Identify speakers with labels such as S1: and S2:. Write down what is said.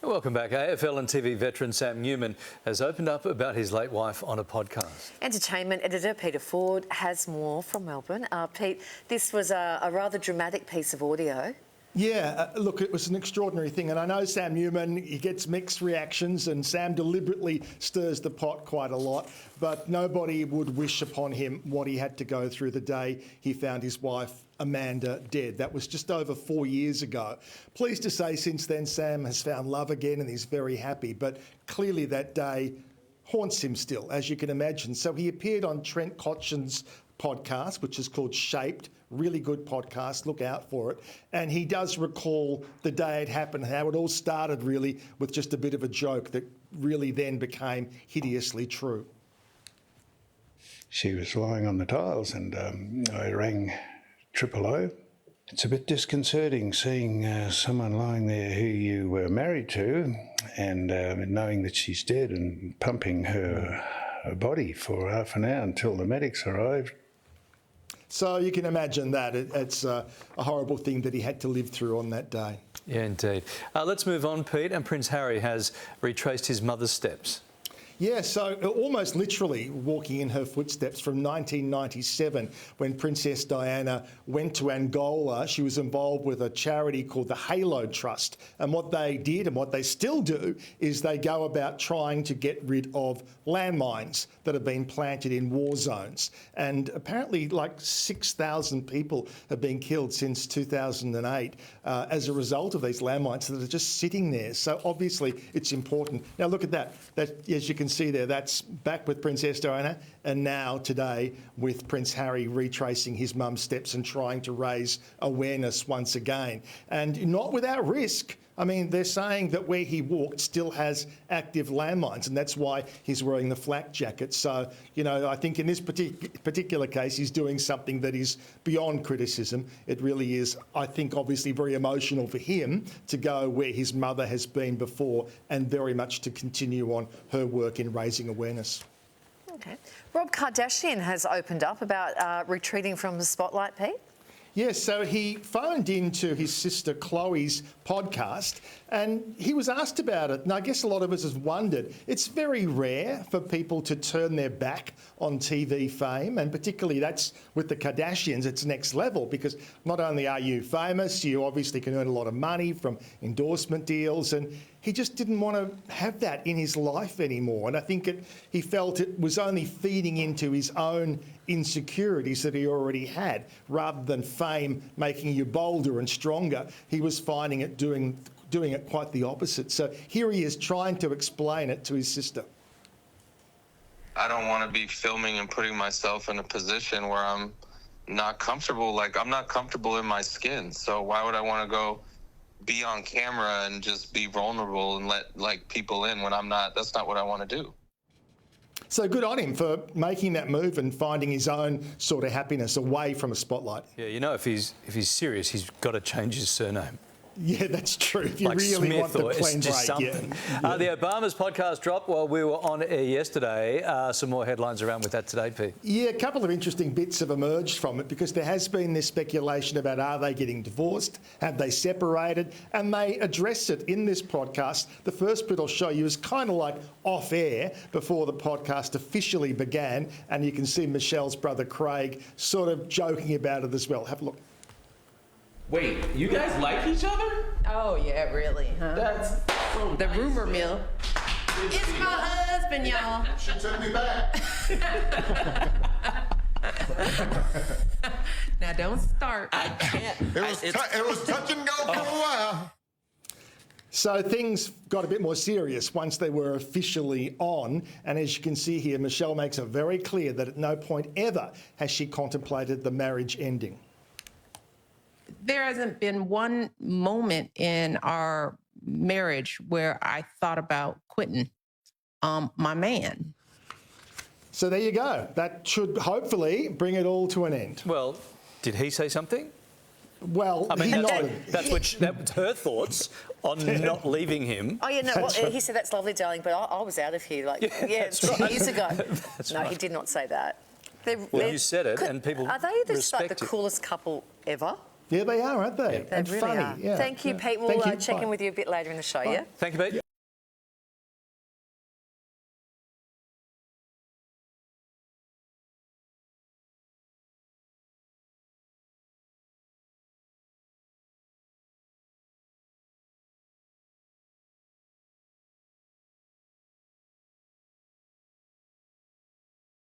S1: Welcome back. AFL and TV veteran Sam Newman has opened up about his late wife on a podcast.
S2: Entertainment editor Peter Ford has more from Melbourne. Pete, this was a rather dramatic piece of audio.
S3: Yeah, look, it was an extraordinary thing. And I know Sam Newman, he gets mixed reactions, and Sam deliberately stirs the pot quite a lot. But nobody would wish upon him what he had to go through the day he found his wife, Amanda, dead. That was just over 4 years ago. Pleased to say since then, Sam has found love again and he's very happy. But clearly that day haunts him still, as you can imagine. So he appeared on Trent Cotchin's podcast, which is called Shaped. Really good podcast, look out for it. And he does recall the day it happened, how it all started really with just a bit of a joke that really then became hideously true.
S4: She was lying on the tiles and I rang 000. It's a bit disconcerting seeing someone lying there who you were married to and knowing that she's dead and pumping her body for half an hour until the medics arrived.
S3: So you can imagine that. It's a horrible thing that he had to live through on that day.
S1: Yeah, indeed. Let's move on, Pete. And Prince Harry has retraced his mother's steps.
S3: Yeah, so almost literally walking in her footsteps from 1997 when Princess Diana went to Angola. She was involved with a charity called the Halo Trust. And what they did and what they still do is they go about trying to get rid of landmines that have been planted in war zones. And apparently like 6,000 people have been killed since 2008 as a result of these landmines that are just sitting there. So obviously it's important. Now look at that. As you can see there, that's back with Princess Diana, and now today with Prince Harry retracing his mum's steps and trying to raise awareness once again. And not without risk. I mean, they're saying that where he walked still has active landmines, and that's why he's wearing the flak jacket. So, you know, I think in this particular case, he's doing something that is beyond criticism. It really is, I think, obviously very emotional for him to go where his mother has been before and very much to continue on her work in raising awareness.
S2: Okay. Rob Kardashian has opened up about retreating from the spotlight, Pete.
S3: Yes, so he phoned into his sister Khloé's podcast and he was asked about it. And I guess a lot of us have wondered, it's very rare for people to turn their back on TV fame, and particularly that's with the Kardashians, it's next level, because not only are you famous, you obviously can earn a lot of money from endorsement deals, and he just didn't want to have that in his life anymore. And I think he felt it was only feeding into his own insecurities that he already had. Rather than fame making you bolder and stronger, he was finding it doing it quite the opposite. So here he is trying to explain it to his sister.
S5: I don't want to be filming and putting myself in a position where I'm not comfortable. Like, I'm not comfortable in my skin. So why would I want to go be on camera and just be vulnerable and let like people in when I'm not? That's not what I want to do.
S3: So good on him for making that move and finding his own sort of happiness away from a spotlight.
S1: Yeah, you know, if he's serious, he's got to change his surname.
S3: Yeah, that's true. If you
S1: like
S3: really
S1: Smith
S3: want the
S1: or
S3: clean
S1: just
S3: break.
S1: something.
S3: Yeah.
S1: The Obama's podcast dropped while we were on air yesterday. Some more headlines around with that today, Pete.
S3: Yeah, a couple of interesting bits have emerged from it because there has been this speculation about are they getting divorced, have they separated, and they address it in this podcast. The first bit I'll show you is kind of like off air before the podcast officially began, and you can see Michelle's brother Craig sort of joking about it as well. Have a look.
S6: Wait, you guys like each other?
S7: Oh, yeah, really, huh?
S6: That's so
S7: The
S6: nice,
S7: rumor
S6: man.
S7: mill. It's my husband, y'all.
S3: She took me back.
S7: Now, don't start.
S6: I can't.
S8: It was touch and go for a while.
S3: So things got a bit more serious once they were officially on. And as you can see here, Michelle makes it very clear that at no point ever has she contemplated the marriage ending.
S7: There hasn't been one moment in our marriage where I thought about quitting my man.
S3: So there you go. That should hopefully bring it all to an end.
S1: Well, did he say something?
S3: Well,
S1: I mean,
S3: he
S1: that's,
S3: nodded.
S1: that was her thoughts on not leaving him.
S2: Oh, yeah, no, well, he said, that's lovely, darling, but I was out of here, like,
S1: that's
S2: 2
S1: right.
S2: years ago.
S1: That's
S2: no,
S1: right.
S2: he did not say that.
S1: Well, you said it, and people
S2: Are they like
S1: respect
S2: the
S1: it.
S2: coolest couple ever?
S3: Yeah, they are, aren't they?
S2: They
S3: And
S2: really
S3: funny.
S2: are.
S3: Yeah.
S2: Thank you,
S3: Yeah.
S2: Pete. We'll
S3: Thank you.
S2: check
S3: Bye.
S2: in with you a bit later in the show, yeah?
S1: Thank you, Pete.